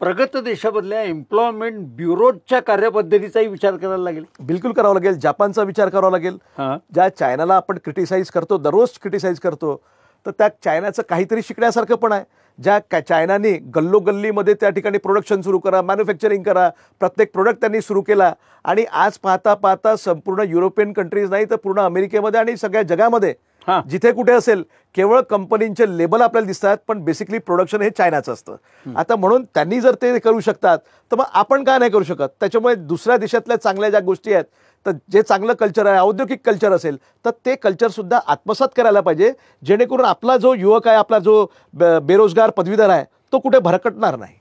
प्रगत देशामधल्या एम्प्लॉयमेंट ब्युरोच्या कार्यपद्धतीचाही विचार करायला लागेल. बिलकुल करावा लागेल. जपानचा विचार करावा लागेल. ज्या चायनाला आपण क्रिटिसाइज करतो, दररोज क्रिटिसाइज करतो, तर त्या चायनाचं काहीतरी शिकण्यासारखं पण आहे. ज्या चायनाने गल्लोगल्लीमध्ये त्या ठिकाणी प्रोडक्शन सुरू करा, मॅन्युफॅक्चरिंग करा, प्रत्येक प्रोडक्ट त्यांनी सुरू केला आणि आज पाहता पाहता संपूर्ण युरोपियन कंट्रीज नाही तर पूर्ण अमेरिकेमध्ये आणि सगळ्या जगामध्ये जिथे कुठे असेल केवळ कंपनींचे लेबल आपल्याला दिसतात, पण बेसिकली प्रोडक्शन हे चायनाचं असतं. आता म्हणून त्यांनी जर ते करू शकतात तर मग आपण काय नाही करू शकत. त्याच्यामुळे दुसऱ्या देशातल्या चांगल्या ज्या गोष्टी आहेत, तर जे चांगलं कल्चर आहे, औद्योगिक कल्चर असेल, तर ते कल्चर सुद्धा आत्मसात करायला पाहिजे, जेणेकरून आपला जो युवक आहे, आपला जो बेरोजगार पदवीधर आहे, तो कुठे भरकटणार नाही.